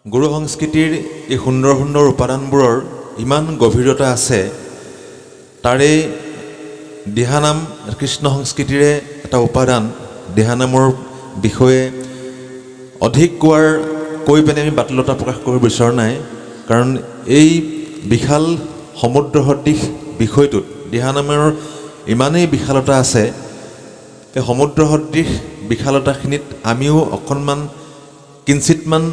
গুৰু সংস্কৃতিৰ এই সুন্দৰ সুন্দৰ উপাদানবোৰৰ ইমান গভীৰতা আছে, তাৰে দিহানাম কৃষ্ণ সংস্কৃতিৰে এটা উপাদান। দিহানামৰ বিষয়ে অধিক কৈ পিনে আমি বাতুলতা প্ৰকাশ কৰিব বিচৰা নাই, কাৰণ এই বিশাল সমুদ্ৰ সদৃশ বিষয়টোত দিহানামৰ ইমানেই বিশালতা আছে, এই সমুদ্ৰ সদৃশ বিশালতাখিনিত আমিও অকণমান কিঞ্চিতমান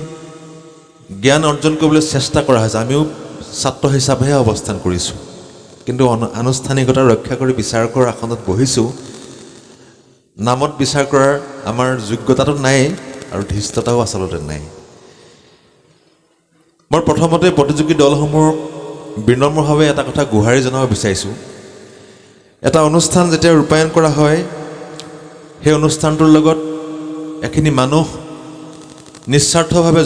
জ্ঞান অৰ্জন কৰিবলৈ চেষ্টা কৰা হৈছে। আমিও ছাত্ৰ হিচাপেহে অৱস্থান কৰিছোঁ, কিন্তু আনুষ্ঠানিকতা ৰক্ষা কৰি বিচাৰকৰ আসনত বহিছোঁ। নামত বিচাৰ কৰাৰ আমাৰ যোগ্যতাটো নাই আৰু ধৃষ্টতাও আচলতে নাই। মই প্ৰথমতে প্ৰতিযোগী দলসমূহক বিনম্ৰভাৱে এটা কথা গুহাৰি জনাব বিচাৰিছোঁ। এটা অনুষ্ঠান যেতিয়া ৰূপায়ণ কৰা হয়, সেই অনুষ্ঠানটোৰ লগত এখিনি মানুহ নিস্বাৰ্থভাৱে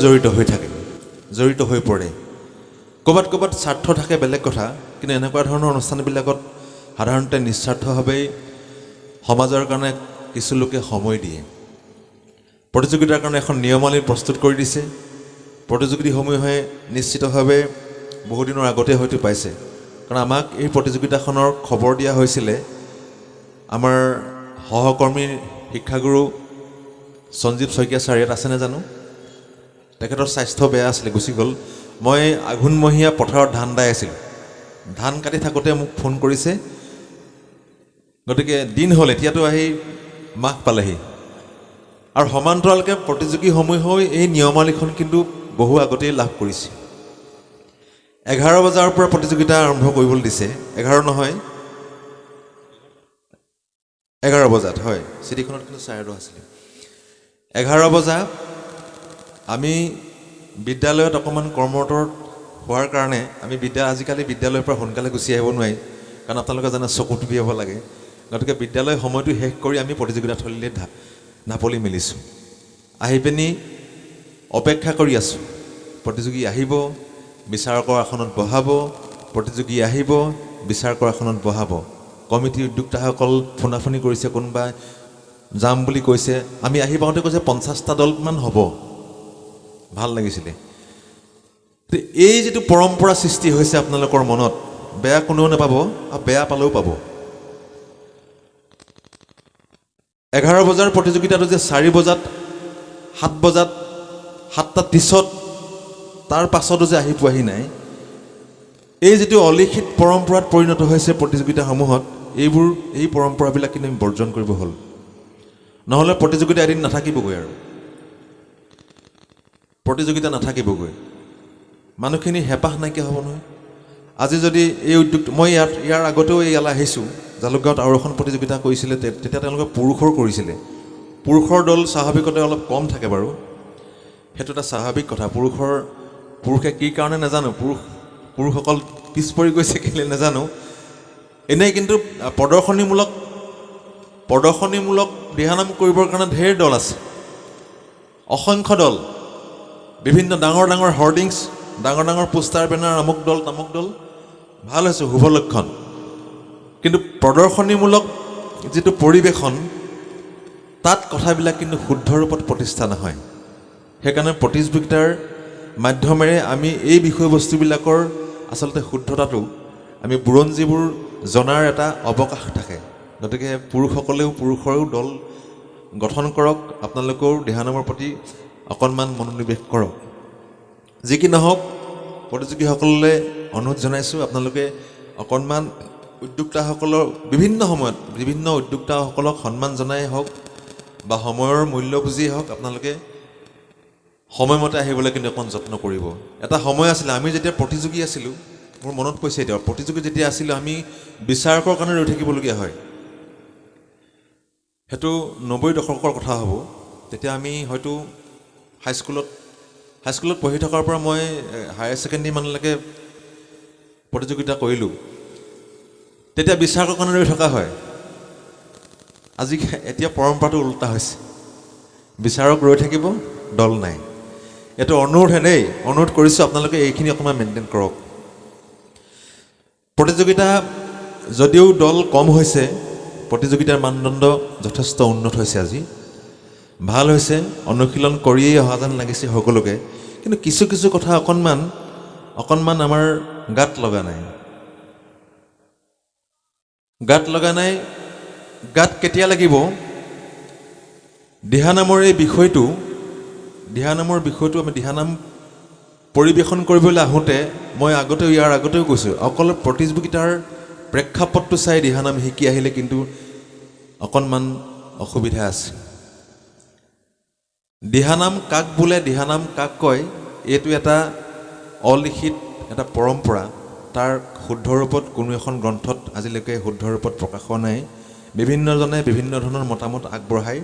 জড়িত হৈ পৰে। ক'ৰবাত স্বাৰ্থ থাকে বেলেগ কথা, কিন্তু এনেকুৱা ধৰণৰ অনুষ্ঠানবিলাকত সাধাৰণতে নিস্বাৰ্থভাৱেই সমাজৰ কাৰণে কিছু লোকে সময় দিয়ে। প্ৰতিযোগিতাৰ কাৰণে এখন নিয়মাৱলী প্ৰস্তুত কৰি দিছে। প্ৰতিযোগীসমূহে নিশ্চিতভাৱে বহুদিনৰ আগতে হয়তো পাইছে, কাৰণ আমাক এই প্ৰতিযোগিতাখনৰ খবৰ দিয়া হৈছিলে আমাৰ সহকৰ্মী শিক্ষাগুৰু সঞ্জীৱ শইকীয়া ছাৰ ইয়াত আছেনে জানো? তেখেতৰ স্বাস্থ্য বেয়া আছিলে, গুচি গ'ল। মই আঘোণমহীয়া পথাৰত ধান দাই আছিলোঁ, ধান কাটি থাকোঁতে মোক ফোন কৰিছে। গতিকে দিন হ'ল, এতিয়াতো আহি মাহ পালেহি, আৰু সমান্তৰালকৈ প্ৰতিযোগীসমূহেও এই নিয়মাৱলীখন কিন্তু বহু আগতেই লাভ কৰিছে। 11 বজাৰ পৰা প্ৰতিযোগিতা আৰম্ভ কৰিবলৈ দিছে। 11 নহয়, 11 বজাত, হয়, চিঠিখনত কিন্তু 9:30 আছিলে। 11 বজা আমি বিদ্যালয়ত অকণমান কৰ্মৰত হোৱাৰ কাৰণে আমি আজিকালি বিদ্যালয়ৰ পৰা সোনকালে গুচি আহিব নোৱাৰি, কাৰণ আপোনালোকে জানে চকু টিপি হ'ব লাগে। গতিকে বিদ্যালয় সময়টো শেষ কৰি আমি প্ৰতিযোগিতাথলীলৈ ঢাপলি মেলিছোঁ। আহি পিনি অপেক্ষা কৰি আছোঁ, প্ৰতিযোগী আহিব, বিচাৰকৰ আসনত বহাব, প্ৰতিযোগী আহিব, বিচাৰকৰ আসনত বহাব। কমিটিৰ উদ্যোক্তাসকল ফোনাফোনি কৰিছে, কোনোবাই যাম বুলি কৈছে। আমি আহি পাওঁতে কৈছে 50টা দলমান হ'ব, ভাল লাগিছিলে। এই যিটো পৰম্পৰা সৃষ্টি হৈছে আপোনালোকৰ মনত, বেয়া কোনেও নাপাব আৰু বেয়া পালেও পাব। 11 বজাৰ প্ৰতিযোগিতাটো যে 4 বজাত, 7 বজাত, 7:30 তাৰ পাছতো যে আহি পোৱাহি নাই, এই যিটো অলিখিত পৰম্পৰাত পৰিণত হৈছে প্ৰতিযোগিতাসমূহত, এই পৰম্পৰাবিলাক কিন্তু আমি বৰ্জন কৰিব হ'ল। নহ'লে প্ৰতিযোগিতা এদিন নাথাকিবগৈ, আৰু প্ৰতিযোগিতা নাথাকিবগৈ, মানুহখিনি হেঁপাহ নাইকিয়া হ'ব নহয়। আজি যদি এই উদ্যোগ, মই ইয়াৰ আগতেও ইয়ালৈ আহিছোঁ, জালুকগাঁৱত আৰু এখন প্ৰতিযোগিতা কৰিছিলে, তেতিয়া তেওঁলোকে পুৰুষৰ কৰিছিলে। পুৰুষৰ দল স্বাভাৱিকতে অলপ কম থাকে বাৰু, সেইটো এটা স্বাভাৱিক কথা। পুৰুষে কি কাৰণে নাজানো, পুৰুষসকল পিছ পৰি গৈছে কেলৈ নাজানো। এনেই কিন্তু প্ৰদৰ্শনীমূলক দিহানাম কৰিবৰ কাৰণে ঢেৰ দল আছে, অসংখ্য দল, বিভিন্ন ডাঙৰ ডাঙৰ হৰ্ডিংছ, ডাঙৰ ডাঙৰ পোষ্টাৰ বেনাৰ, আমুক দল তামুক দল, ভাল হৈছে, শুভ লক্ষণ। কিন্তু প্ৰদৰ্শনীমূলক যিটো পৰিৱেশন, তাত কথাবিলাক কিন্তু শুদ্ধ ৰূপত প্ৰতিষ্ঠা নহয়। সেইকাৰণে প্ৰতিযোগিতাৰ মাধ্যমেৰে আমি এই বিষয়বস্তুবিলাকৰ আচলতে শুদ্ধতাটো আমি বুৰঞ্জীবোৰ জনাৰ এটা অৱকাশ থাকে। গতিকে পুৰুষৰেও দল গঠন কৰক, আপোনালোকেও দিহানামৰ প্ৰতি অকণমান মনোনিৱেশ কৰক। যি কি নহওক, প্ৰতিযোগীসকললৈ অনুৰোধ জনাইছোঁ, আপোনালোকে অকণমান উদ্যোক্তাসকলৰ বিভিন্ন উদ্যোক্তাসকলক সন্মান জনাই হওক বা সময়ৰ মূল্য বুজিয়েই হওক, আপোনালোকে সময়মতে আহিবলৈ কিন্তু অকণ যত্ন কৰিব। এটা সময় আছিলে, আমি যেতিয়া প্ৰতিযোগী আছিলোঁ, মোৰ মনত পৰিছে এতিয়া, প্ৰতিযোগী যেতিয়া আছিলোঁ, আমি বিচাৰকৰ কাৰণে ৰৈ থাকিবলগীয়া হয়। সেইটো 90 দশকৰ কথা হ'ব। তেতিয়া আমি হয়তো হাইস্কুলত পঢ়ি থকাৰ পৰা মই হায়াৰ ছেকেণ্ডেৰী মানলৈকে প্ৰতিযোগিতা কৰিলোঁ। তেতিয়া বিচাৰকৰ কাৰণে ৰৈ থকা হয়। এতিয়া পৰম্পৰাটো ওলোটা হৈছে, বিচাৰক ৰৈ থাকিব, দল নাই। এইটো অনুৰোধ কৰিছোঁ, আপোনালোকে এইখিনি অকণমান মেইনটেইন কৰক। প্ৰতিযোগিতা যদিও দল কম হৈছে, প্ৰতিযোগিতাৰ মানদণ্ড যথেষ্ট উন্নত হৈছে আজি। ভাল হৈছে, অনুশীলন কৰিয়েই অহা যেন লাগিছে সকলোকে। কিন্তু কিছু কিছু কথা অকণমান আমাৰ গাত লগা নাই। গাত কেতিয়া লাগিব? দিহানামৰ বিষয়টো আমি দিহানাম পৰিৱেশন কৰিবলৈ আহোঁতে মই ইয়াৰ আগতেও কৈছোঁ, অকল প্ৰতিযোগিতাৰ প্ৰেক্ষাপটটো চাই দিহানাম শিকি আহিলে কিন্তু অকণমান অসুবিধা আছে। দিহানাম কাক বোলে, দিহানাম কাক কয়, এইটো এটা অলিখিত এটা পৰম্পৰা। তাৰ শুদ্ধ ৰূপত কোনো এখন গ্ৰন্থত আজিলৈকে শুদ্ধ ৰূপত প্ৰকাশ হোৱা নাই। বিভিন্নজনে বিভিন্ন ধৰণৰ মতামত আগবঢ়ায়।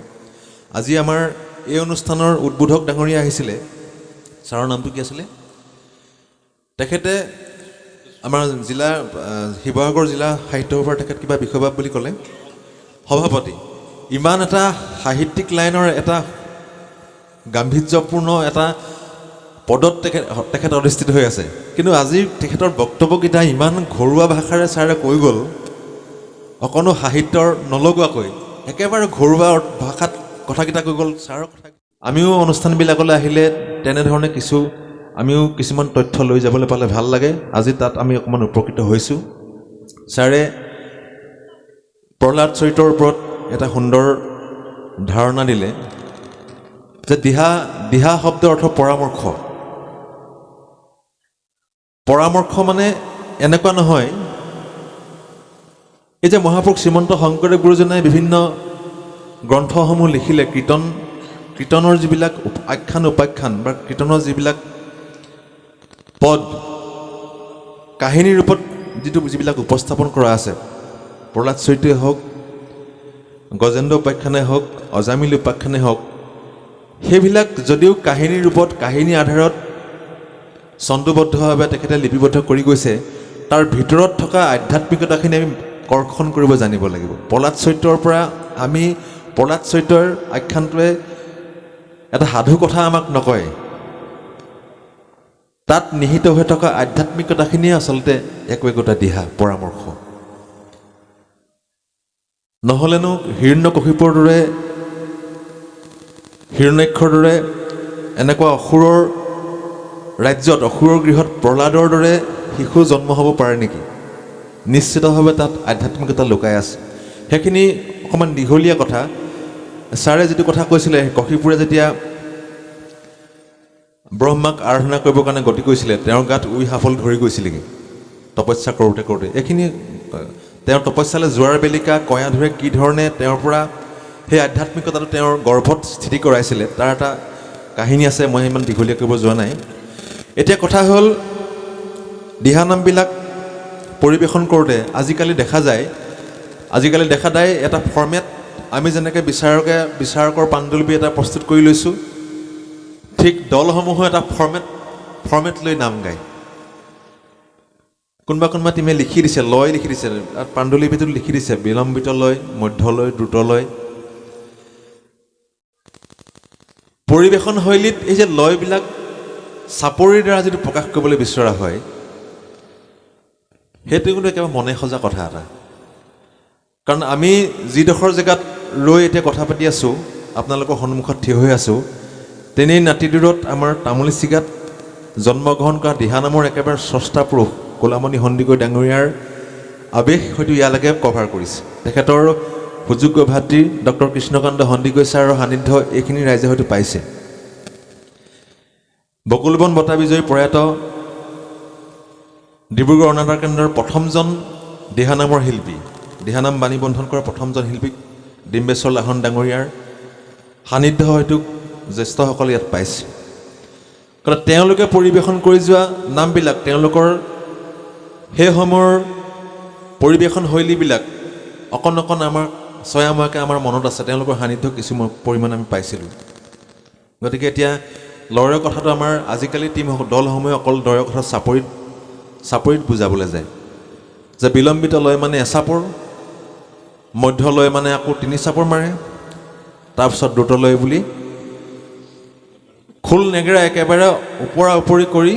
আজি আমাৰ এই অনুষ্ঠানৰ উদ্বোধক ডাঙৰীয়া আহিছিলে, ছাৰৰ নামটো কি আছিলে? তেখেতে আমাৰ শিৱসাগৰ জিলা সাহিত্য সভাৰ তেখেত কিবা বিষয়বাব বুলি ক'লে, সভাপতি। ইমান এটা সাহিত্যিক লাইনৰ এটা গাম্ভীৰ্যপূৰ্ণ এটা পদত তেখেত অধিষ্ঠিত হৈ আছে। কিন্তু আজি তেখেতৰ বক্তব্যকেইটা ইমান ঘৰুৱা ভাষাৰে ছাৰে কৈ গ'ল, অকণো সাহিত্যৰ নলগোৱাকৈ একেবাৰে ঘৰুৱা ভাষাত কথাকেইটা কৈ গ'ল ছাৰৰ কথা। আমিও অনুষ্ঠানবিলাকলৈ আহিলে তেনেধৰণে আমিও কিছুমান তথ্য লৈ যাবলৈ পালে ভাল লাগে। আজি তাত আমি অকণমান উপকৃত হৈছোঁ। ছাৰে প্ৰহ্লাদ চৰিত্ৰৰ ওপৰত এটা সুন্দৰ ধাৰণা দিলে যে দিহা শব্দৰ অৰ্থ পৰামৰ্শ মানে এনেকুৱা নহয়, এই যে মহাপুৰুষ শ্ৰীমন্ত শংকৰদেৱ গুৰুজনাই বিভিন্ন গ্ৰন্থসমূহ লিখিলে, কীৰ্তনৰ যিবিলাক আখ্যান উপাখ্যান বা কীৰ্তনৰ যিবিলাক পদ কাহিনীৰ ৰূপত যিবিলাক উপস্থাপন কৰা আছে, প্ৰহ্লাদ চৰিত্ৰই হওক, গজেন্দ্ৰ উপাখ্যানেই হওক, অজামিল উপাখ্যানেই হওক, সেইবিলাক যদিও কাহিনীৰ ৰূপত কাহিনীৰ আধাৰত ছন্দবদ্ধভাৱে তেখেতে লিপিবদ্ধ কৰি গৈছে, তাৰ ভিতৰত থকা আধ্যাত্মিকতাখিনি আমি কৰ্ষণ কৰিব জানিব লাগিব। প্ৰহ্লাদ চৰিত্ৰৰ পৰা আমি প্ৰহ্লাদ চৰিত্ৰৰ আখ্যানটোৱে এটা সাধু কথা আমাক নকয়, তাত নিহিত হৈ থকা আধ্যাত্মিকতাখিনিয়ে আচলতে একোটা দিহা পৰামৰ্শ। নহ'লেনো হিৰণ্যকশিপুৰ দৰে, হিৰণ্যাক্ষৰ দৰে এনেকুৱা অসুৰৰ ৰাজ্যত, অসুৰৰ গৃহত প্ৰহ্লাদৰ দৰে শিশু জন্ম হ'ব পাৰে নেকি? নিশ্চিতভাৱে তাত আধ্যাত্মিকতা লুকাই আছে। সেইখিনি অকণমান দীঘলীয়া কথা। ছাৰে যিটো কথা কৈছিলে, কশিপুৰে যেতিয়া ব্ৰহ্মাক আৰাধনা কৰিবৰ কাৰণে গতি কৰিছিলে, তেওঁৰ গাত সাফল ধৰি গৈছিলেগৈ তপস্যা কৰোঁতে। এইখিনি তেওঁৰ তপস্যালৈ যোৱাৰ বেলিকা কয়াধুৰে কি ধৰণে তেওঁৰ পৰা সেই আধ্যাত্মিকতাটো তেওঁৰ গৰ্ভত স্থিতি কৰাইছিলে, তাৰ এটা কাহিনী আছে। মই ইমান দীঘলীয়া কৰিব যোৱা নাই। এতিয়া কথা হ'ল, দিহানামবিলাক পৰিৱেশন কৰোঁতে আজিকালি দেখা যায় এটা ফৰ্মেট, আমি যেনেকৈ বিচাৰকৰ পাণ্ডুলিপি এটা প্ৰস্তুত কৰি লৈছোঁ, ঠিক দলসমূহো এটা ফৰ্মেট লৈ নাম গায়। কোনোবা টিমে লিখি দিছে, লয় লিখি দিছে, পাণ্ডুলিপিটোত লিখি দিছে বিলম্বিত লয়, মধ্য লয়, দ্ৰুত লয়। পৰিৱেশন শৈলীত এই যে লয়বিলাক চাপৰিৰ দ্বাৰা যিটো প্ৰকাশ কৰিবলৈ বিচৰা হয়, সেইটো কিন্তু একেবাৰে মনে সজা কথা এটা। কাৰণ আমি যিডোখৰ জেগাত ৰৈ এতিয়া কথা পাতি আছোঁ, আপোনালোকৰ সন্মুখত থিয় হৈ আছোঁ, তেনেই নাতিদূৰত আমাৰ তামুলী চিগাত জন্মগ্ৰহণ কৰা দিহানামৰ একেবাৰে স্ৰষ্টা পুৰুষ কলামণি সন্দিকৈ ডাঙৰীয়াৰ আৱেশ হয়তো ইয়ালৈকে কভাৰ কৰিছে। তেখেতৰ সুযোগ্য ভাতৃ ডক্টৰ কৃষ্ণকান্ত সন্দিকৈ ছাৰৰ সান্নিধ্য এইখিনি ৰাইজে হয়তো পাইছে। বকুলবন বঁটা বিজয়ী প্ৰয়াত ডিব্ৰুগড় অনাতাঁৰ কেন্দ্ৰৰ প্ৰথমজন দিহানামৰ শিল্পী, দিহানাম বাণী বন্ধন কৰা প্ৰথমজন শিল্পী ডিম্বেশ্বৰ লাহন ডাঙৰীয়াৰ সান্নিধ্য হয়তো জ্যেষ্ঠসকলে ইয়াত পাইছে। কাৰণ তেওঁলোকে পৰিৱেশন কৰি যোৱা নামবিলাক, তেওঁলোকৰ সেই সময়ৰ পৰিৱেশন শৈলীবিলাক অকণ আমাৰ ছয়াময়াকৈ আমাৰ মনত আছে। তেওঁলোকৰ সান্নিধ্য কিছু পৰিমাণে আমি পাইছিলোঁ। গতিকে এতিয়া লয়ৰ কথাটো আমাৰ আজিকালি দলসমূহে অকল লয়ৰ কথা চাপৰিত বুজাবলৈ যায় যে বিলম্বিত লয় মানে এচাপৰ, মধ্য লয় মানে আকৌ 3 চাপৰ মাৰে, তাৰপিছত দ্ৰুত লয় বুলি খোল নেগেৰা একেবাৰে ওপৰা ওপৰি কৰি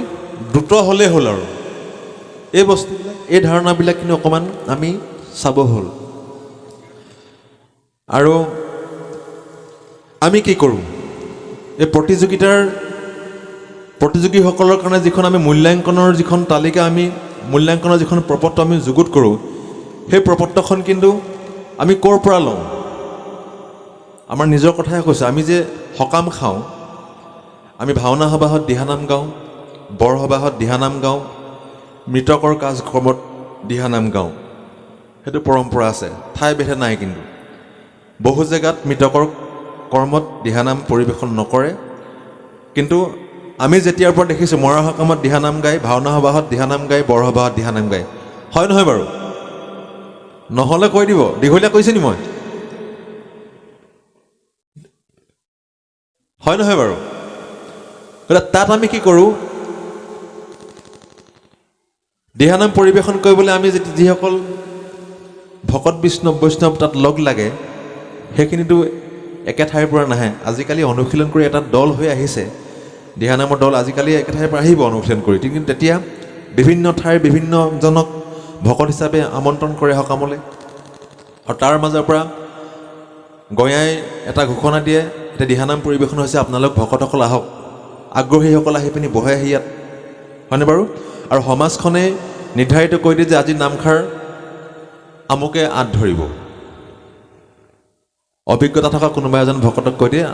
দ্ৰুত হ'লেই হ'ল। আৰু এই বস্তুবিলাক, এই ধাৰণাবিলাক কিন্তু অকণমান আমি চাব হ'ল। আৰু আমি কি কৰোঁ এই প্ৰতিযোগীসকলৰ কাৰণে যিখন আমি মূল্যাংকনৰ যিখন তালিকা আমি মূল্যাংকনৰ যিখন প্ৰপত্ৰ আমি যুগুত কৰোঁ সেই প্ৰপত্ৰখন কিন্তু আমি ক'ৰ পৰা লওঁ আমাৰ নিজৰ কথাই কৈছোঁ আমি যে সকাম খাওঁ আমি ভাওনা সবাহত দিহানাম গাওঁ বৰ সবাহত দিহানাম গাওঁ মৃতকৰ কাজ কৰ্মত দিহানাম গাওঁ সেইটো পৰম্পৰা আছে ঠাই ভেদে নাই কিন্তু বহু জেগাত মৃতকৰ কৰ্মত দিহানাম পৰিৱেশন নকৰে কিন্তু আমি যেতিয়াৰ পৰা দেখিছোঁ মৰা সকামত দিহানাম গাই ভাওনা সবাহত দিহানাম গাই বৰ সবাহত দিহানাম গাই হয় নহয় বাৰু নহ'লে কৈ দিব দীঘলীয়া কৈছে নি মই হয় নহয় বাৰু তাত আমি কি কৰোঁ দিহানাম পৰিৱেশন কৰিবলৈ আমি যিসকল ভকত বৈষ্ণৱ তাত লগ লাগে সেইখিনিতো একে ঠাইৰ পৰা নাহে আজিকালি অনুশীলন কৰি এটা দল হৈ আহিছে দিহানামৰ দল আজিকালি একে ঠাইৰ পৰা আহিব অনুশীলন কৰি কিন্তু তেতিয়া বিভিন্ন ঠাইৰ বিভিন্নজনক ভকত হিচাপে আমন্ত্ৰণ কৰে সকামলৈ আৰু তাৰ মাজৰ পৰা গঞাই এটা ঘোষণা দিয়ে এতিয়া দিহানাম পৰিৱেশন হৈছে আপোনালোক ভকতসকল আহক আগ্ৰহীসকল আহি পিনি বহে আহি ইয়াত হয়নে বাৰু আৰু সমাজখনে নিৰ্ধাৰিত কৰি দিয়ে যে আজি নামখাৰ আমুকে আঁত ধৰিব অভিজ্ঞতা থকা কোনোবা এজন ভকতক কৈ দিয়ে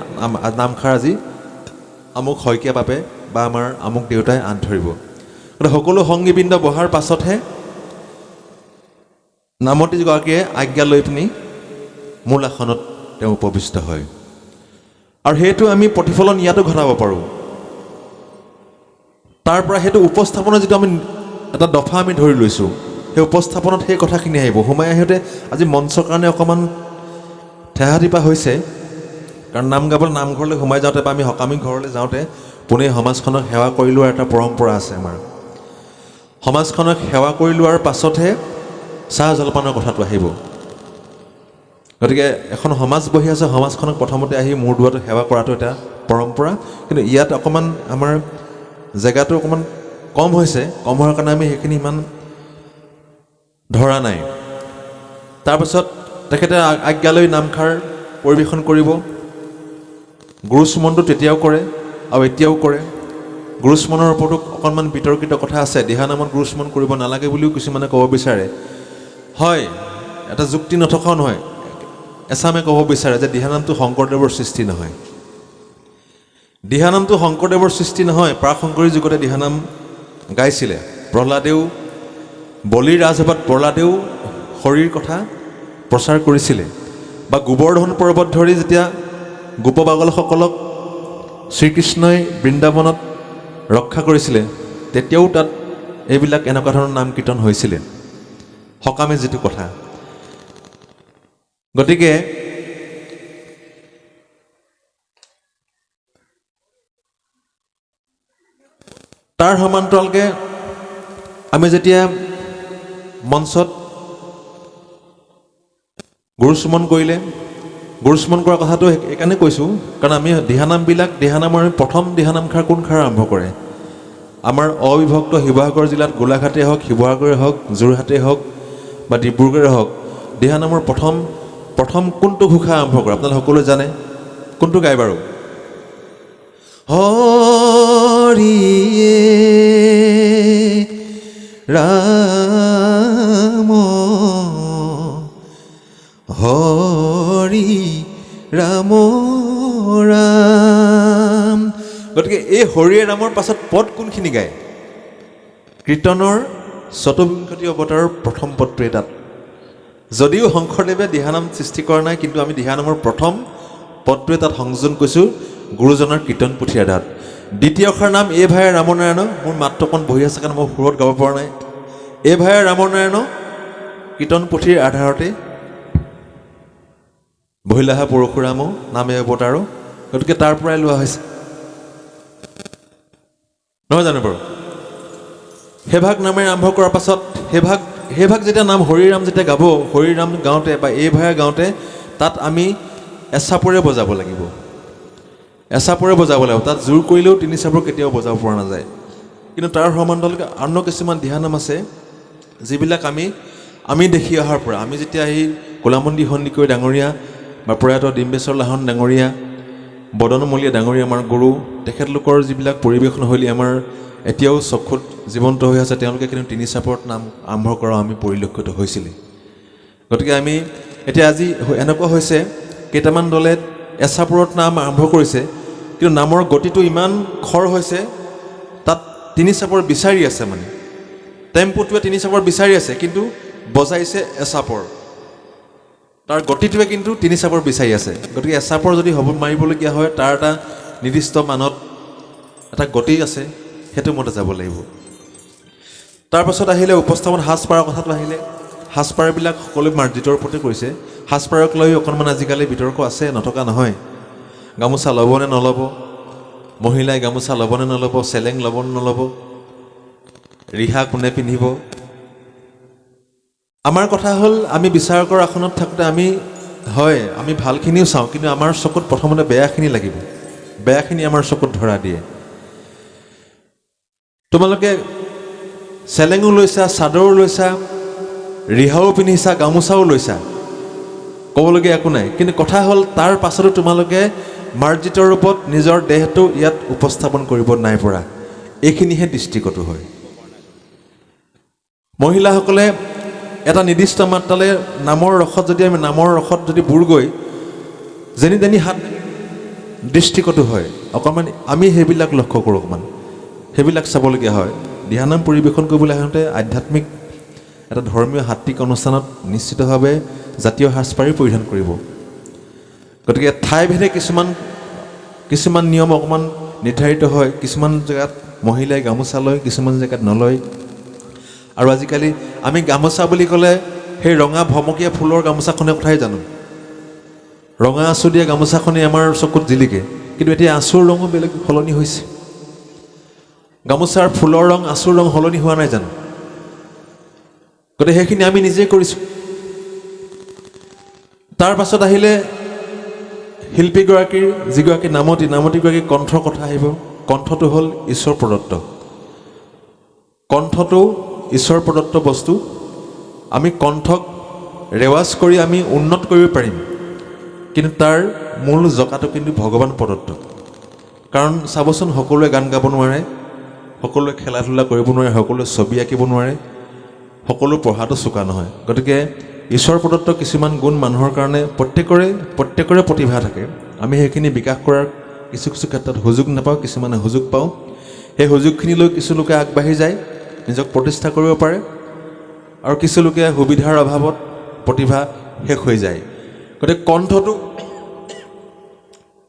নামখাৰ আজি আমুক শইকীয়া বাপে বা আমাৰ আমুক দেউতাই আঁত ধৰিব গতিকে সকলো সংগীবৃন্দ বহাৰ পাছতহে নামতীগৰাকীয়ে আজ্ঞা লৈ পিনি মূল আসনত তেওঁ উপবিষ্ট হয় আৰু সেইটো আমি প্ৰতিফলন ইয়াতো ঘটাব পাৰোঁ তাৰ পৰা সেইটো উপস্থাপনা যিটো আমি এটা দফা আমি ধৰি লৈছোঁ সেই উপস্থাপনত সেই কথাখিনি আহিব সোমাই আহোঁতে আজি মঞ্চৰ কাৰণে অকণমান ঠেহাটিপা হৈছে কাৰণ নাম গাবলৈ নামঘৰলৈ সোমাই যাওঁতে বা আমি সকামী ঘৰলৈ যাওঁতে পোনে সমাজখনক সেৱা কৰি লোৱাৰ এটা পৰম্পৰা আছে আমাৰ সমাজখনক সেৱা কৰি লোৱাৰ পাছতহে চাহ জলপানৰ কথাটো আহিব গতিকে এখন সমাজ বহি আছে সমাজখনক প্ৰথমতে আহি মূৰ দোৱাটো সেৱা কৰাটো এটা পৰম্পৰা কিন্তু ইয়াত অকণমান আমাৰ জেগাটো অকণমান কম হৈছে কম হোৱাৰ কাৰণে আমি সেইখিনি ইমান ধৰা নাই তাৰপাছত তেখেতে আজ্ঞালৈ নামখাৰ পৰিৱেশন কৰিব গুৰুস্মৰণটো তেতিয়াও কৰে আৰু এতিয়াও কৰে গুৰুস্মৰণৰ ওপৰতো অকণমান বিতৰ্কিত কথা আছে দিহানামত গুৰুস্মৰণ কৰিব নালাগে বুলিও কিছুমানে ক'ব বিচাৰে হয় এটা যুক্তি নথকাও নহয় এচামে ক'ব বিচাৰে যে দিহানামটো শংকৰদেৱৰ সৃষ্টি নহয় দিহানামটো শংকৰদেৱৰ সৃষ্টি নহয় প্ৰাক শংকৰী যুগতে দিহানাম গাইছিলে প্ৰহ্লাদেও বলিৰ ৰাজসভাত প্ৰহ্লাদেও হৰিৰ কথা প্ৰচাৰ কৰিছিলে বা গোবৰ্ধন পৰ্বত ধৰি যেতিয়া গোপবাগলসকলক শ্ৰীকৃষ্ণই বৃন্দাবনত ৰক্ষা কৰিছিলে তেতিয়াও তাত এইবিলাক এনেকুৱা ধৰণৰ নাম কীৰ্তন হৈছিলে সকামে যিটো কথা গতিকে তাৰ সমান্তৰালকে আমি যেতিয়া মঞ্চত গুৰুস্মৰণ কৰিলে গুৰুস্মৰণ কৰা কথাটো সেইকাৰণে কৈছোঁ কাৰণ আমি দিহানামৰ প্ৰথম দিহানামখাৰ কোনখাৰ আৰম্ভ কৰে আমাৰ অবিভক্ত শিৱসাগৰ জিলাত গোলাঘাটেই হওক শিৱসাগৰে হওক যোৰহাটেই হওক বা ডিব্ৰুগড়ে হওক দিহানামৰ প্ৰথম কোনটো ঘোষা আৰম্ভ কৰে আপোনালোকে সকলোৱে জানে কোনটো গায় বাৰু হৰিয়ে ৰাম হৰি ৰাম ৰাম গতিকে এই হৰিয়ে ৰামৰ পাছত পদ কোনখিনি গায় কীৰ্তনৰ চতুৰ্বিংশতি অৱতাৰৰ প্ৰথম পদটোৱে তাত যদিও শংকৰদেৱে দিহানাম সৃষ্টি কৰা নাই কিন্তু আমি দিহানামৰ প্ৰথম পদটোৱে তাত সংযোজন কৰিছোঁ গুৰুজনাৰ কীৰ্তন পুথিৰ আধাৰত দ্বিতীয় অক্ষৰ নাম এ ভাই ৰামনাৰায়ণ মোৰ মাতটো অকণ বহি আছে কাৰণে মই সুৰত গাব পৰা নাই এ ভাই ৰামনাৰায়ণ কীৰ্তন পুথিৰ আধাৰতে বহিলাহা পৰশুৰাম নামে অৱতাৰো গতিকে তাৰ পৰাই লোৱা হৈছে নহয় জানো বাৰু সেইভাগ নামেৰে আৰম্ভ কৰাৰ পাছত সেইভাগ যেতিয়া নাম হৰিৰাম যেতিয়া গাব হৰিৰাম গাওঁতে বা এই ভাই গাওঁতে তাত আমি এচাপৰে বজাব লাগিব তাত জোৰ কৰিলেও তিনি চাপৰ কেতিয়াও বজাব পৰা নাযায় কিন্তু তাৰ সমান্তৰালকে অন্য কিছুমান দিহানাম আছে যিবিলাক আমি দেখি অহাৰ পৰা আমি যেতিয়া আহি কোলামন্দি সন্দিকৈ ডাঙৰীয়া বা প্ৰয়াত ডিম্বেশ্বৰ লাহন ডাঙৰীয়া বদনমলীয়া ডাঙৰীয়া আমাৰ গুৰু, তেখেতলোকৰ যিবিলাক পৰিৱেশন শৈলী আমাৰ এতিয়াও চকুত জীৱন্ত হৈ আছে, তেওঁলোকে কিন্তু তিনি চাপৰত নাম আৰম্ভ কৰা আমি পৰিলক্ষিত হৈছিলে। গতিকে আমি এতিয়া আজি এনেকুৱা হৈছে কেইটামান দলে এচাপৰত নাম আৰম্ভ কৰিছে, কিন্তু নামৰ গতিটো ইমান খৰ হৈছে, তাত তিনি চাপৰ বিচাৰি আছে, মানে টেম্পুটোৱে তিনি চাপৰ বিচাৰি আছে, কিন্তু বজাইছে এচাপৰ, তাৰ গতিটোৱে কিন্তু তিনি চাপৰ বিচাৰি আছে। গতিকে এচাপৰ যদি হ'ব মাৰিবলগীয়া হয়, তাৰ এটা নিৰ্দিষ্ট মানত এটা গতি আছে, সেইটো মতে যাব লাগিব। তাৰপাছত আহিলে উপস্থাপন সাজপাৰৰ কথাটো আহিলে। সাজপাৰবিলাক সকলোৱে মাৰ্জিতৰ ওপৰতে কৰিছে। সাজপাৰক লৈ অকণমান আজিকালি বিতৰ্ক আছে, নথকা নহয়। গামোচা ল'ব নে নল'ব, মহিলাই গামোচা ল'ব নে নল'ব, চেলেং ল'ব নে নল'ব, ৰিহা কোনে পিন্ধিব। আমাৰ কথা হ'ল, আমি বিচাৰকৰ আসনত থাকোঁতে আমি ভালখিনিও চাওঁ, কিন্তু আমাৰ চকুত প্ৰথমতে বেয়াখিনি লাগিব, বেয়াখিনি আমাৰ চকুত ধৰা দিয়ে। তোমালোকে চেলেঙো লৈছা, চাদৰো লৈছা, ৰিহাও পিন্ধিছা, গামোচাও লৈছা, ক'বলগীয়া একো নাই। কিন্তু কথা হ'ল, তাৰ পাছতো তোমালোকে মাৰ্জিত ৰূপত নিজৰ দেহটো ইয়াত উপস্থাপন কৰিব নাই পৰা, এইখিনিহে দৃষ্টিগত হয়। মহিলাসকলে এটা নিৰ্দিষ্ট মাত্ৰালৈ নামৰ ৰসত যদি বুৰ গৈ যেনি তেনি হাত দৃষ্টিগত হয়, অকণমান আমি সেইবিলাক লক্ষ্য কৰোঁ, অকণমান সেইবিলাক চাবলগীয়া হয়। দিহানাম পৰিৱেশন কৰিবলৈ আহোঁতে আধ্যাত্মিক এটা ধৰ্মীয় সাত্বিক অনুষ্ঠানত নিশ্চিতভাৱে জাতীয় সাজপাৰেই পৰিধান কৰিব। গতিকে ঠাইভেদে কিছুমান নিয়ম অকণমান নিৰ্ধাৰিত হয়। কিছুমান জেগাত মহিলাই গামোচা লয়, কিছুমান জেগাত নলয়। আৰু আজিকালি আমি গামোচা বুলি ক'লে সেই ৰঙা ভমকীয়া ফুলৰ গামোচাখনৰ কথাই জানো, ৰঙা আঁচু দিয়া গামোচাখনেই আমাৰ চকুত জিলিকে। কিন্তু এতিয়া আঁচুৰ ৰঙো বেলেগ সলনি হৈছে। গামোচাৰ ফুলৰ ৰং, আঁচুৰ ৰং সলনি হোৱা নাই জানো? গতিকে সেইখিনি আমি নিজেই কৰিছোঁ। তাৰ পাছত আহিলে শিল্পীগৰাকীৰ, যিগৰাকী নামতীগৰাকীৰ কণ্ঠৰ কথা আহিব। কণ্ঠটো হ'ল ঈশ্বৰ প্ৰদত্ত, কণ্ঠটো ঈশ্বৰ প্ৰদত্ত বস্তু। আমি কণ্ঠক ৰেৱাজ কৰি আমি উন্নত কৰিব পাৰিম, কিন্তু তাৰ মূল জকাটো কিন্তু ভগৱান প্ৰদত্ত। কাৰণ চাবচোন, সকলোৱে গান গাব নোৱাৰে, সকলোৱে খেলা ধূলা কৰিব নোৱাৰে, সকলোৱে ছবি আঁকিব নোৱাৰে, সকলো পঢ়াটো চোকা নহয়। গতিকে ঈশ্বৰ প্ৰদত্ত কিছুমান গুণ মানুহৰ কাৰণে প্ৰত্যেকৰে প্ৰতিভা থাকে। আমি সেইখিনি বিকাশ কৰাৰ কিছু ক্ষেত্ৰত সুযোগ নাপাওঁ, কিছুমানে সুযোগ পাওঁ। সেই সুযোগখিনি লৈ কিছু লোকে আগবাঢ়ি যায়, নিজক প্ৰতিষ্ঠা কৰিব পাৰে, আৰু কিছু লোকে সুবিধাৰ অভাৱত প্ৰতিভা শেষ হৈ যায়। গতিকে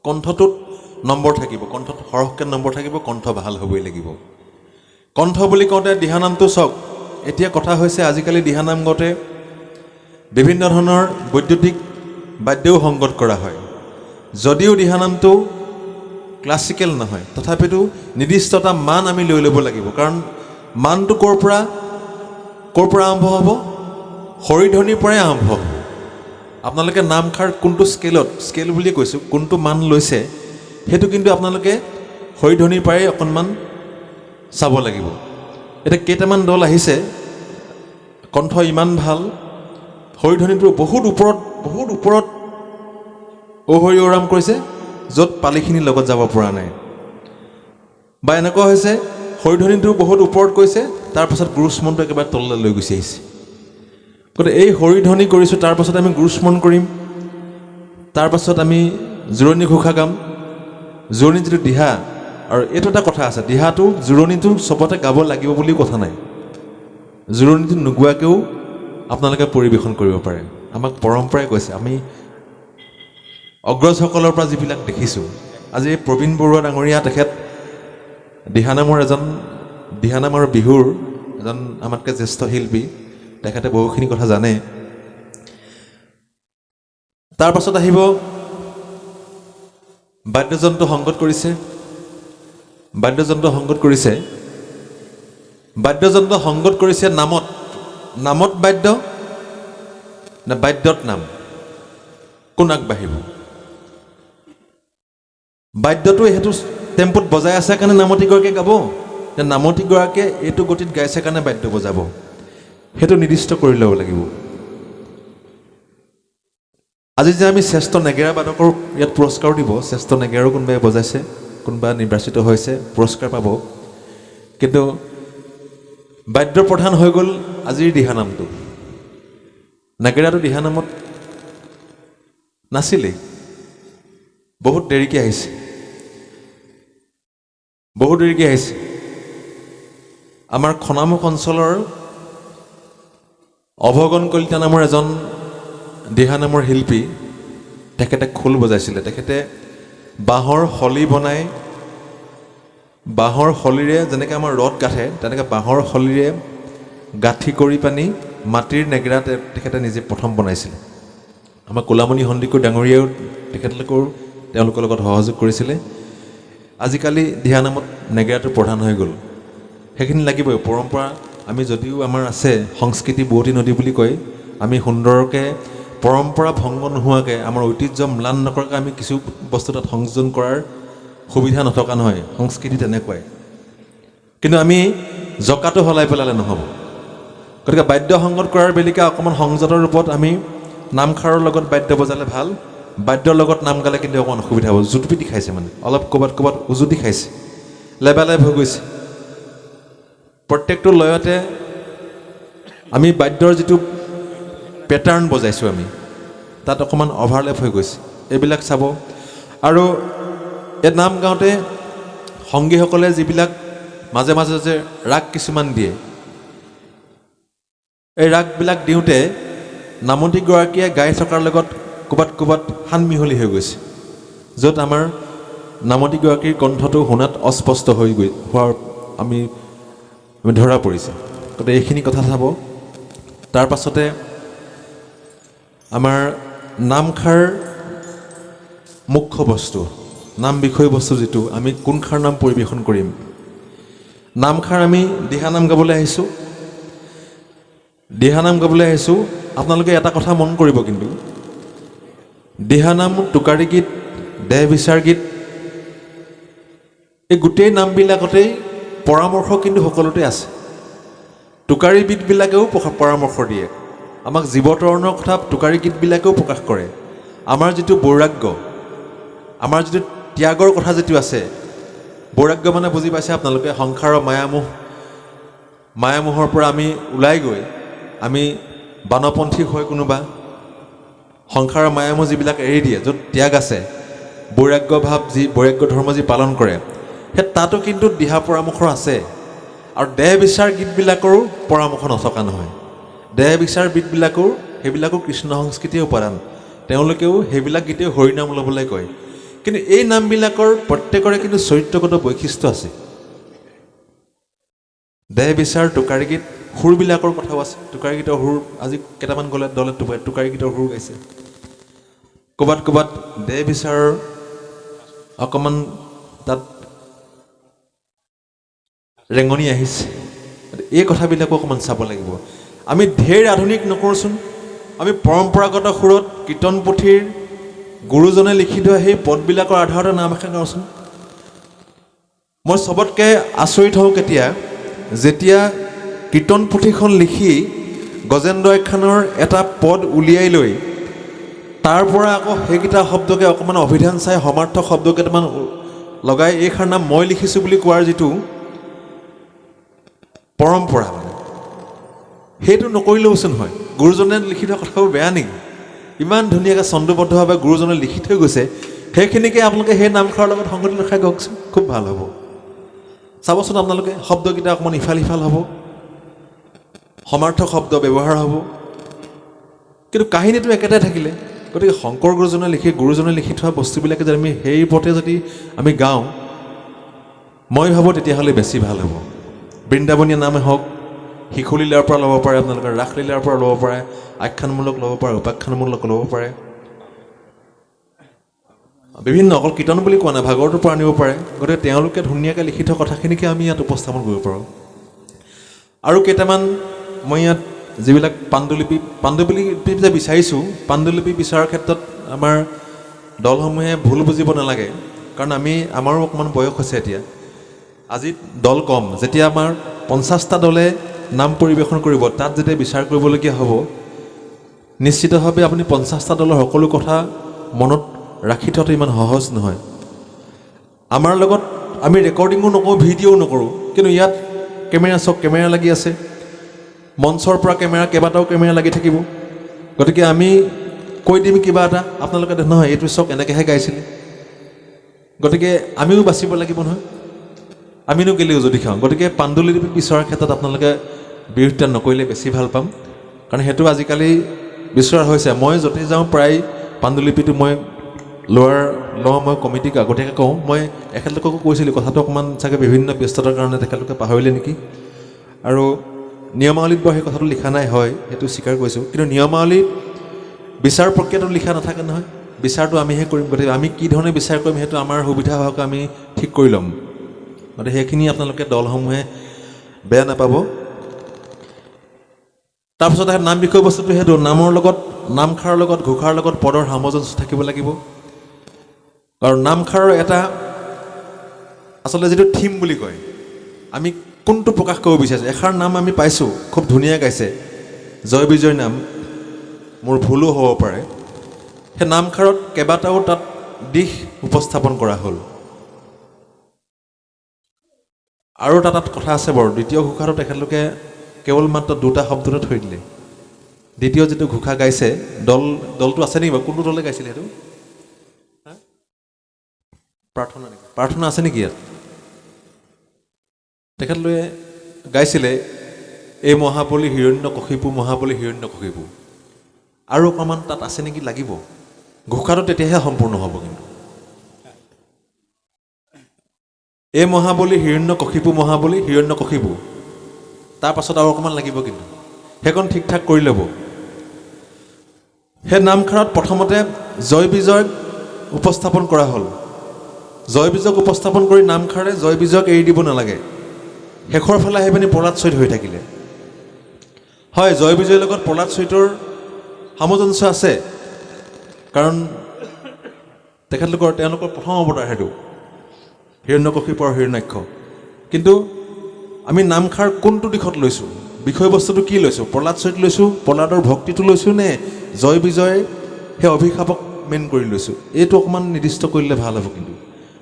কণ্ঠটোত নম্বৰ থাকিব, কণ্ঠত সৰহকৈ নম্বৰ থাকিব, কণ্ঠ ভাল হ'বই লাগিব। কণ্ঠ বুলি কওঁতে দিহানামটো চাওক। এতিয়া কথা হৈছে, আজিকালি দিহানাম গাওঁতে বিভিন্ন ধৰণৰ বৈদ্যুতিক বাদ্যও সংগত কৰা হয়। যদিও দিহানামটো ক্লাছিকেল নহয়, তথাপিতো নিৰ্দিষ্ট এটা মান আমি লৈ ল'ব লাগিব। কাৰণ মানটো ক'ৰ পৰা আৰম্ভ হ'ব? হৰিধ্বনিৰ পৰাই আৰম্ভ হ'ব। আপোনালোকে নামষাৰ কোনটো স্কেল বুলিয়ে কৈছোঁ, কোনটো মান লৈছে, সেইটো কিন্তু আপোনালোকে হৰিধ্বনিৰ পৰাই অকণমান চাব লাগিব। এতিয়া কেইটামান দল আহিছে, কণ্ঠ ইমান ভাল, হৰিধ্বনিটো বহুত ওপৰত অহৰি ওৰাম কৰিছে, য'ত পালিখিনিৰ লগত যাব পৰা নাই। বা এনেকুৱা হৈছে, হৰিধ্বনিটো বহুত ওপৰত কৈছে, তাৰপাছত গুৰুস্মৰণটো একেবাৰে তললৈ লৈ গুচি আহিছে। গতিকে এই হৰিধ্বনি কৰিছোঁ, তাৰপাছত আমি গুৰুস্মৰণ কৰিম, তাৰপাছত আমি জোৰণি ঘোষা গাম। জোৰণি যিটো দিহা, আৰু এইটো এটা কথা আছে, দিহাটো জোৰণিটো চবতে গাব লাগিব বুলিও কথা নাই। জোৰণিটো নোগোৱাকৈও আপোনালোকে পৰিৱেশন কৰিব পাৰে। আমাক পৰম্পৰাই কৈছে, আমি অগ্ৰজসকলৰ পৰা যিবিলাক দেখিছোঁ। আজি প্ৰবীণ বৰুৱা ডাঙৰীয়া, তেখেত দিহানাম আৰু বিহুৰ এজন আমাতকৈ জ্যেষ্ঠ শিল্পী, তেখেতে বহুখিনি কথা জানে। তাৰ পাছত আহিব বাদ্যযন্ত্ৰ সংগত কৰিছে। বাদ্যযন্ত্ৰ সংগত কৰিছে নামত বাদ্য নে বাদ্যত নাম? কোন আগবাঢ়িব? বাদ্যটো সেইটো টেম্পুত বজাই আছে কাৰণে নামতীগৰাকীয়ে গাব, নে নামতীগৰাকীয়ে এইটো গতিত গাইছে কাৰণে বাদ্য বজাব? সেইটো নিৰ্দিষ্ট কৰি ল'ব লাগিব। আজি যে আমি শ্ৰেষ্ঠ নেগেৰা বাদকৰ ইয়াত পুৰস্কাৰ দিব, শ্ৰেষ্ঠ নেগেৰাও কোনোবাই বজাইছে, কোনোবা নিৰ্বাচিত হৈছে, পুৰস্কাৰ পাব। কিন্তু বাদ্য প্ৰধান হৈ গ'ল আজিৰ দিহানামটো। নেগেৰাটো দিহানামত নাছিলেই, বহুত দেৰিকৈ আহিছে, বহুত দেৰিকৈ আহিছে। আমাৰ খনামুখ অঞ্চলৰ অভগন কলিতা নামৰ এজন দিহানামৰ শিল্পী, তেখেতে খোল বজাইছিলে। তেখেতে বাঁহৰ শলি বনাই, বাঁহৰ শলিৰে যেনেকৈ আমাৰ ৰদ গাঁঠে, তেনেকৈ বাঁহৰ শলিৰে গাঁঠি কৰি পানি মাটিৰ নেগেৰা তেখেতে নিজে প্ৰথম বনাইছিলে। আমাৰ কলামণি সন্দিকৈ ডাঙৰীয়াও তেওঁলোকৰ লগত সহযোগ কৰিছিলে। আজিকালি দিহানামত নেগেৰাটো প্ৰধান হৈ গ'ল। সেইখিনি লাগিবই, পৰম্পৰা আমি যদিও আমাৰ আছে, সংস্কৃতি বুৱতী নদী বুলি কয়, আমি সুন্দৰকৈ পৰম্পৰা ভংগ নোহোৱাকৈ, আমাৰ ঐতিহ্য ম্লান নকৰাকৈ আমি কিছু বস্তু তাত সংযোজন কৰাৰ সুবিধা নথকা নহয়। সংস্কৃতি তেনেকুৱাই, কিন্তু আমি জকাটো সলাই পেলালে নহ'ব। গতিকে বাদ্য সংগত কৰাৰ বেলিকা অকণমান সংযতৰ ৰূপত আমি নামখাৰৰ লগত বাদ্য বজালে ভাল, বাদ্যৰ লগত নাম গালে কিন্তু অকণমান অসুবিধা হ'ব। জুটুপিটি খাইছে, মানে অলপ ক'ৰবাত উজুতি খাইছে, লেবালেব হৈ গৈছে। প্ৰত্যেকটো লয়তে আমি বাদ্যৰ যিটো পেটাৰ্ণ বজাইছোঁ, আমি তাত অকণমান অভাৰলেপ হৈ গৈছে। এইবিলাক চাব। আৰু এই নাম গাওঁতে সংগীসকলে যিবিলাক মাজে মাজে যে ৰাগ কিছুমান দিয়ে, এই ৰাগবিলাক দিওঁতে নামতিগৰাকীয়ে গাই থকাৰ লগত ক'ৰবাত সানমিহলি হৈ গৈছে, য'ত আমাৰ নামতিগৰাকীৰ কণ্ঠটো শুনাত অস্পষ্ট হৈ হোৱাৰ আমি ধৰা পৰিছে। গতিকে এইখিনি কথা চাব। তাৰ পাছতে আমাৰ নামখাৰ মুখ্য বস্তু, নাম বিষয়বস্তু যিটো, আমি কোনষাৰ নাম পৰিৱেশন কৰিম। নামখাৰ আমি দিহানাম গাবলৈ আহিছোঁ, দিহানাম গাবলৈ আহিছোঁ। আপোনালোকে এটা কথা মন কৰিব, কিন্তু দিহানাম, টোকাৰী গীত, দেহ বিচাৰ গীত, এই গোটেই নামবিলাকতেই পৰামৰ্শ কিন্তু সকলোতে আছে। টোকাৰী গীতবিলাকেও পৰামৰ্শ দিয়ে, আমাক জীৱতৰণৰ কথা টোকাৰী গীতবিলাকেও প্ৰকাশ কৰে। আমাৰ যিটো বৈৰাগ্য, আমাৰ যিটো ত্যাগৰ কথা যিটো আছে, বৈৰাগ্য মানে বুজি পাইছে আপোনালোকে, সংসাৰৰ মায়ামোহৰ পৰা আমি ওলাই গৈ আমি বানপন্থী হৈ কোনোবা সংসাৰৰ মায়ামোহ যিবিলাক এৰি দিয়ে, য'ত ত্যাগ আছে, বৈৰাগ্য ভাৱ যি, বৈৰাগ্য ধৰ্ম যি পালন কৰে, সেই তাতো কিন্তু দিহা পৰামৰ্শ আছে। আৰু দেহ বিচাৰ গীতবিলাকৰো পৰামৰ্শ নথকা নহয়। দেহ বিচাৰ গীতবিলাকৰো সেইবিলাকো কৃষ্ণ সংস্কৃতিৰ উপাদান, তেওঁলোকেও সেইবিলাক গীতেও হৰিনাম ল'বলৈ কয়। কিন্তু এই নামবিলাকৰ প্ৰত্যেকৰে কিন্তু চৰিত্ৰগত বৈশিষ্ট্য আছে। দেহ বিচাৰ টোকাৰী গীত, সুৰবিলাকৰ কথাও আছে। টোকাৰী গীতৰ সুৰ আজি কেইটামান দলে টোকাৰী গীতৰ সুৰ গাইছে। ক'ৰবাত দেহ বিচাৰৰ অকণমান তাত ৰেঙনি আহিছে। এই কথাবিলাকো অকণমান চাব লাগিব। আমি ঢেৰ আধুনিক নকৰোঁচোন, আমি পৰম্পৰাগত সুৰত কীৰ্তন পুথিৰ গুৰুজনে লিখি থোৱা সেই পদবিলাকৰ আধাৰতে নাম এখন গাওঁচোন। মই চবতকৈ আচৰিত হওঁ যেতিয়া কীৰ্তন পুথিখন লিখি গজেন্দ্ৰ আখ্যানৰ এটা পদ উলিয়াই লৈ তাৰ পৰা আকৌ সেইকেইটা শব্দকে অকণমান অভিধান চাই সমাৰ্থক শব্দ কেইটামান লগাই এইষাৰ নাম মই লিখিছোঁ বুলি কোৱাৰ যিটো পৰম্পৰা, মানে সেইটো নকৰিলেওচোন হয়। গুৰুজনে লিখি থোৱা কথাবোৰ বেয়া নেকি? ইমান ধুনীয়াকৈ ছন্দবদ্ধভাৱে গুৰুজনে লিখি থৈ গৈছে, সেইখিনিকে আপোনালোকে সেই নামখাৰৰ লগত সংগতি ৰখাই গাওকচোন, খুব ভাল হ'ব। চাবচোন আপোনালোকে, শব্দকেইটা অকণমান ইফাল সিফাল হ'ব, সমাৰ্থক শব্দ ব্যৱহাৰ হ'ব, কিন্তু কাহিনীটো একেটাই থাকিলে। গতিকে শংকৰ গুৰুজনে লিখি থোৱা বস্তুবিলাকে যদি আমি সেই পথে যদি আমি গাওঁ, মই ভাবোঁ তেতিয়াহ'লে বেছি ভাল হ'ব। বৃন্দাবনীয় নামেই হওক, শিশুলীলাৰ পৰা ল'ব পাৰে, আপোনালোকে ৰাসলীলাৰ পৰা ল'ব পাৰে, আখ্যানমূলক ল'ব পাৰে, উপাখ্যানমূলক ল'ব পাৰে, বিভিন্ন, অকল কীৰ্তন বুলি কোৱা নাই, ভাগৱতৰ পৰা আনিব পাৰে। গতিকে তেওঁলোকে ধুনীয়াকৈ লিখি থোৱা কথাখিনিকে আমি ইয়াত উপস্থাপন কৰিব পাৰোঁ। আৰু কেইটামান মই ইয়াত যিবিলাক পাণ্ডুলিপি যে বিচাৰিছোঁ, পাণ্ডুলিপি বিচৰাৰ ক্ষেত্ৰত আমাৰ দলসমূহে ভুল বুজিব নালাগে, কাৰণ আমাৰো অকণমান বয়স হৈছে এতিয়া। আজি দল কম, যেতিয়া আমাৰ 50টা দলে নাম পৰিৱেশন কৰিব, তাত যেতিয়া বিচাৰ কৰিবলগীয়া হ'ব, নিশ্চিতভাৱে আপুনি 50টা দলৰ সকলো কথা মনত ৰাখি থোৱাটো ইমান সহজ নহয়। আমাৰ লগত আমি ৰেকৰ্ডিঙো নকৰোঁ, ভিডিঅ'ও নকৰোঁ, কিন্তু ইয়াত কেমেৰা চক কেমেৰা লাগি আছে, মঞ্চৰ পৰা কেমেৰা কেইবাটাও কেমেৰা লাগি থাকিব। গতিকে আমি কৈ দিম কিবা এটা, আপোনালোকে নহয় এইটো চক এনেকৈহে গাইছিলে। গতিকে আমিও বাচিব লাগিব নহয়, আমিনো কেলেও যদি খাওঁ। গতিকে পাণ্ডুলিপি বিচৰাৰ ক্ষেত্ৰত আপোনালোকে বিৰোধিতা নকৰিলে বেছি ভাল পাম, কাৰণ সেইটো আজিকালি বিচৰা হৈছে। মই য'তে যাওঁ প্ৰায় পাণ্ডুলিপিটো মই লওঁ, মই কমিটিক আগতীয়াকৈ কওঁ। মই এখেতলোককো কৈছিলোঁ, কথাটো অকণমান চাগে বিভিন্ন ব্যস্ততাৰ কাৰণে তেখেতলোকে পাহৰিলে নেকি, আৰু নিয়মাৱলীত বাৰু সেই কথাটো লিখা নাই, হয় সেইটো স্বীকাৰ কৰিছোঁ, কিন্তু নিয়মাৱলীত বিচাৰ প্ৰক্ৰিয়াটো লিখা নাথাকে নহয়। বিচাৰটো আমিহে কৰিম, গতিকে আমি কি ধৰণে বিচাৰ কৰিম সেইটো আমাৰ সুবিধা হোৱাকৈ আমি ঠিক কৰি ল'ম। গতিকে সেইখিনি আপোনালোকে দলসমূহে বেয়া নাপাব। তাৰপিছত নাম বিষয়বস্তুটো সেইটো নামৰ লগত, নামখাৰৰ লগত, ঘোষাৰ লগত পদৰ সামঞ্জস্য থাকিব লাগিব। কাৰণ নামখাৰৰ এটা আচলতে যিটো থিম বুলি কয়, আমি কোনটো প্ৰকাশ কৰিব বিচাৰিছোঁ। এষাৰ নাম আমি পাইছোঁ, খুব ধুনীয়া গাইছে, জয় বিজয় নাম, মোৰ ভুলো হ'ব পাৰে। সেই নামখাৰত কেইবাটাও তাত দিশ উপস্থাপন কৰা হ'ল, আৰু এটা তাত কথা আছে বাৰু। দ্বিতীয় ঘোষাটো তেখেতলোকে কেৱল মাত্ৰ দুটা শব্দতে থৈ দিলে। দ্বিতীয় যিটো ঘোষা গাইছে, দলটো আছে নেকি বাৰু? কোনটো দলে গাইছিলে সেইটো? প্ৰাৰ্থনা নেকি? প্ৰাৰ্থনা আছে নেকি ইয়াত? তেখেতলোকে গাইছিলে এই মহাবলী হিৰণ্যকশিপু, মহাবলী হিৰণ্যকশিপু। আৰু অকণমান তাত আছে নেকি লাগিব, ঘোষাটো তেতিয়াহে সম্পূৰ্ণ হ'ব। কিন্তু এই মহাবলী হিৰণ্যকশিপু, মহাবলী হিৰণ্যকশিপু, তাৰ পাছত আৰু অকণমান লাগিব, কিন্তু সেইকণ ঠিক ঠাক কৰি ল'ব। সেই নামখাৰত প্ৰথমতে জয় বিজয়ক উপস্থাপন কৰা হ'ল। জয় বিজয়ক উপস্থাপন কৰি নামখাৰে জয় বিজয়ক এৰি দিব নালাগে, শেষৰ ফালে আহি পিনি প্ৰহ্লাদ চৰিত হৈ থাকিলে। হয়, জয় বিজয়ৰ লগত প্ৰহ্লাদ চৰিতৰ সামঞ্জস্য আছে, কাৰণ তেওঁলোকৰ প্ৰথম অৱতাৰ সেইটো হিৰণ্যকশিপু আৰু হিৰণ্যাক্ষ। কিন্তু আমি নামখাৰ কোনটো দিশত লৈছোঁ, বিষয়বস্তুটো কি লৈছোঁ? প্ৰহ্লাদ চৰিত লৈছোঁ, প্ৰহ্লাদৰ ভক্তিটো লৈছোঁ, নে জয় বিজয় সেই অভিশাপক মেইন কৰি লৈছোঁ? এইটো অকণমান নিৰ্দিষ্ট কৰিলে ভাল হ'ব। কিন্তু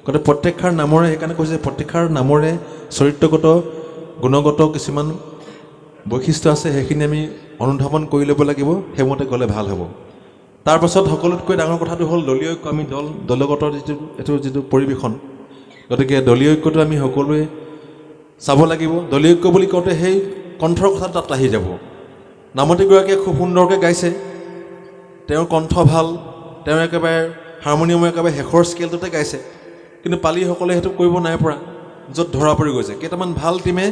গতিকে প্ৰত্যেকষাৰ নামৰে, সেইকাৰণে কৈছে প্ৰত্যেকষাৰ নামৰে চৰিত্ৰগত গুণগত কিছুমান বৈশিষ্ট্য আছে, সেইখিনি আমি অনুধাৱন কৰি ল'ব লাগিব, সেইমতে গ'লে ভাল হ'ব। তাৰপাছত সকলোতকৈ ডাঙৰ কথাটো হ'ল দলীয় ঐক্য। আমি দলগত যিটো পৰিৱেশন, গতিকে দলীয় ঐক্যটো আমি সকলোৱে চাব লাগিব। দলীয় ঐক্য বুলি কওঁতে সেই কণ্ঠৰ কথাটো তাত আহি যাব। নামতীগৰাকীয়ে খুব সুন্দৰকৈ গাইছে, তেওঁৰ কণ্ঠ ভাল, তেওঁ একেবাৰে হাৰমনিয়ামৰ একেবাৰে শেষৰ স্কেলটোতে গাইছে, কিন্তু পালিসকলে সেইটো কৰিব নাই পৰা, য'ত ধৰা পৰি গৈছে। কেইটামান ভাল টিমে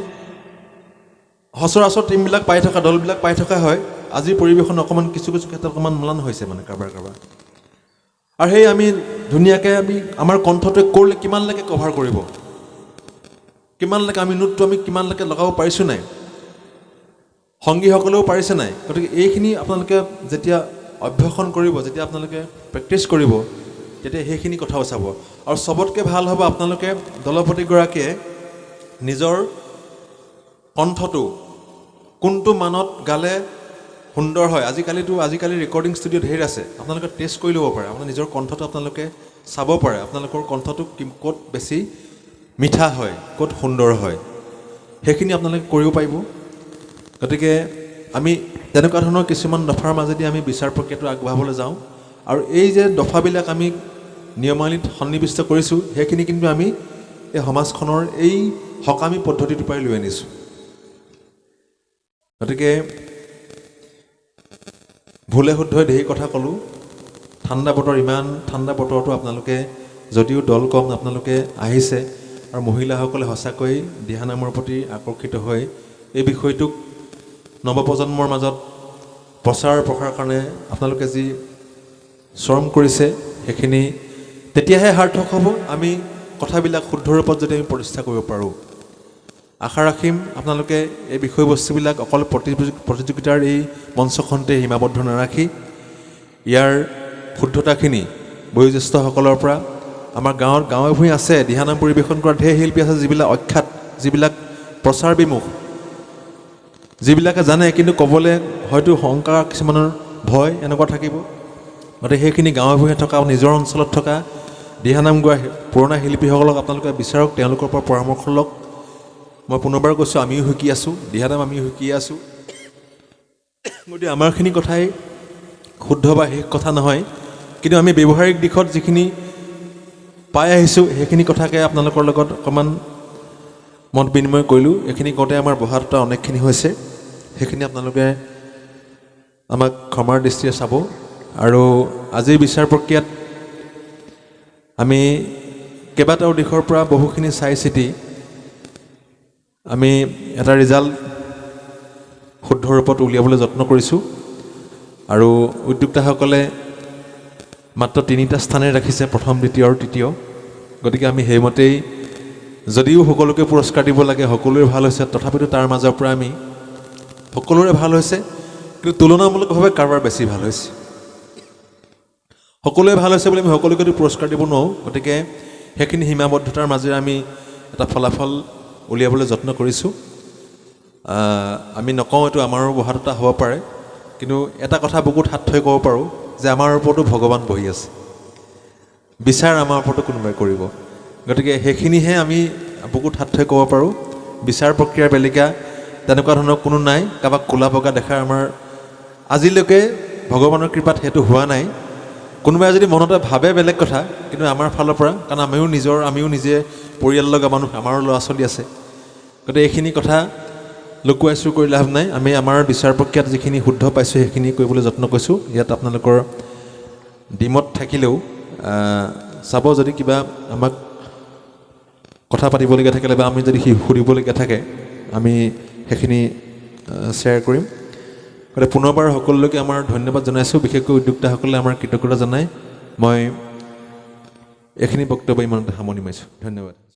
সচৰাচৰ টিমবিলাক পাই থকা, দলবিলাক পাই থকা হয়। আজিৰ পৰিৱেশন অকণমান কিছু ক্ষেত্ৰত অকণমান ম্লান হৈছে, মানে কাৰোবাৰ। আৰু সেই আমি ধুনীয়াকৈ আমাৰ কণ্ঠটোৱে কৰিলে কিমানলৈকে কভাৰ কৰিব, কিমানলৈকে আমি নোটটো কিমানলৈকে লগাব পাৰিছোঁ নাই, সংগীসকলেও পাৰিছে নাই। গতিকে এইখিনি আপোনালোকে যেতিয়া অভ্যাসন কৰিব, যেতিয়া আপোনালোকে প্ৰেক্টিছ কৰিব, তেতিয়া সেইখিনি কথাও চাব। আৰু চবতকৈ ভাল হ'ব আপোনালোকে দলপতিগৰাকীয়ে নিজৰ কণ্ঠটো কোনটো মানত গালে সুন্দৰ হয়। আজিকালি ৰেকৰ্ডিং ষ্টুডিঅ' ধেৰ আছে, আপোনালোকে টেষ্ট কৰি ল'ব পাৰে। আপোনাৰ নিজৰ কণ্ঠটো আপোনালোকে চাব পাৰে, আপোনালোকৰ কণ্ঠটো ক'ত বেছি মিঠা হয়, ক'ত সুন্দৰ হয়, সেইখিনি আপোনালোকে কৰিব পাৰিব। গতিকে আমি তেনেকুৱা ধৰণৰ কিছুমান দফাৰ মাজেদি আমি বিচাৰ প্ৰক্ৰিয়াটো আগবঢ়াবলৈ যাওঁ। আৰু এই যে দফাবিলাক আমি নিয়মাৱলীত সন্নিৱিষ্ট কৰিছোঁ, সেইখিনি কিন্তু আমি এই সমাজখনৰ এই সকামী পদ্ধতিটোৰ পৰাই লৈ আনিছোঁ। গতিকে ভুলে শুদ্ধই ধেৰ কথা ক'লোঁ। ঠাণ্ডা বতৰ, ইমান ঠাণ্ডা বতৰতো আপোনালোকে যদিও দল কম, আপোনালোকে আহিছে, আৰু মহিলাসকলে সঁচাকৈ দিহানামৰ প্ৰতি আকৰ্ষিত হৈ এই বিষয়টোক নৱপ্ৰজন্মৰ মাজত প্ৰচাৰ প্ৰসাৰৰ কাৰণে আপোনালোকে যি শ্ৰম কৰিছে, সেইখিনি তেতিয়াহে সাৰ্থক হ'ব, আমি কথাবিলাক শুদ্ধ ৰূপত যদি আমি প্ৰতিষ্ঠা কৰিব পাৰোঁ। আশা ৰাখিম আপোনালোকে এই বিষয়বস্তুবিলাক অকল প্ৰতিযোগিতাৰ এই মঞ্চখনতে সীমাবদ্ধ নাৰাখি ইয়াৰ শুদ্ধতাখিনি বয়োজ্যেষ্ঠসকলৰ পৰা, আমাৰ গাঁৱে ভূঞে আছে দিহানাম পৰিৱেশন কৰা ঢেৰ শিল্পী আছে, যিবিলাক অখ্যাত, যিবিলাক প্ৰচাৰ বিমুখ, যিবিলাকে জানে কিন্তু ক'বলৈ হয়তো সংকাৰ কিছুমানৰ ভয় এনেকুৱা থাকিব। গতিকে সেইখিনি গাঁৱে ভূঞে থকা নিজৰ অঞ্চলত থকা দিহানাম গোৱা পুৰণা শিল্পীসকলক আপোনালোকে বিচাৰক, তেওঁলোকৰ পৰা পৰামৰ্শ লওক। মই পুনৰবাৰ কৈছোঁ, আমিও শিকি আছোঁ, দিহানাম আমিও শিকি আছোঁ। গতিকে আমাৰখিনি কথাই শুদ্ধ বা শেষ কথা নহয়, কিন্তু আমি ব্যৱহাৰিক দিশত যিখিনি পাই আহিছোঁ সেইখিনি কথাকে আপোনালোকৰ লগত অকণমান মত বিনিময় কৰিলোঁ। এইখিনি কওঁতে আমাৰ বহাটোটা অনেকখিনি হৈছে, সেইখিনি আপোনালোকে আমাক ক্ষমাৰ দৃষ্টিৰে চাব। আৰু আজিৰ বিচাৰ প্ৰক্ৰিয়াত আমি কেইবাটাও দিশৰ পৰা বহুখিনি চাই চিতি আমি এটা ৰিজাল্ট শুদ্ধ ৰূপত উলিয়াবলৈ যত্ন কৰিছোঁ। আৰু উদ্যোক্তাসকলে মাত্ৰ 3টা স্থানে ৰাখিছে, প্ৰথম, দ্বিতীয় আৰু তৃতীয়। গতিকে আমি সেইমতেই, যদিও সকলোকে পুৰস্কাৰ দিব লাগে, সকলোৰে ভাল হৈছে, তথাপিতো তাৰ মাজৰ পৰা আমি সকলোৰে ভাল হৈছে, কিন্তু তুলনামূলকভাৱে কাৰোবাৰ বেছি ভাল হৈছে। সকলোৱে ভাল হৈছে বুলি আমি সকলোকে পুৰস্কাৰ দিব নোৱাৰোঁ। গতিকে সেইখিনি সীমাবদ্ধতাৰ মাজেৰে আমি এটা ফলাফল উলিয়াবলৈ যত্ন কৰিছোঁ। আমি নকওঁ এইটো আমাৰো বহাটোটা হ'ব পাৰে, কিন্তু এটা কথা বুকুত হাত থৈ ক'ব পাৰোঁ যে আমাৰ ওপৰতো ভগৱান বহি আছে, বিচাৰ আমাৰ ওপৰতো কোনোবাই কৰিব। গতিকে সেইখিনিহে আমি বুকুত হাত থৈ ক'ব পাৰোঁ। বিচাৰ প্ৰক্ৰিয়াৰ বেলিকা তেনেকুৱা ধৰণৰ কোনো নাই, কাৰোবাক ক'লা বগা দেখাৰ আমাৰ আজিলৈকে ভগৱানৰ কৃপাত সেইটো হোৱা নাই। কোনোবাই যদি মনতে ভাবে বেলেগ কথা, কিন্তু আমাৰ ফালৰ পৰা, কাৰণ আমিও নিজে পৰিয়াল লগা মানুহ, আমাৰো ল'ৰা ছোৱালী আছে। গতিকে এইখিনি কথা লুকুৱাই চুৰ কৰি লাভ নাই। আমি আমাৰ বিচাৰ প্ৰক্ৰিয়াত যিখিনি শুদ্ধ পাইছোঁ সেইখিনি কৰিবলৈ যত্ন কৰিছোঁ। ইয়াত আপোনালোকৰ ডিমত থাকিলেও চাব, যদি কিবা আমাক কথা পাতিবলগীয়া থাকিলে বা আমি যদি সুধিবলগীয়া থাকে আমি সেইখিনি শ্বেয়াৰ কৰিম। গতিকে পুনৰবাৰ সকলোলৈকে আমাৰ ধন্যবাদ জনাইছোঁ, বিশেষকৈ উদ্যোক্তাসকলে আমাৰ কৃতজ্ঞতা জনাই মই এইখিনি বক্তব্য ইমানতে সামৰণি মাৰিছোঁ। ধন্যবাদ।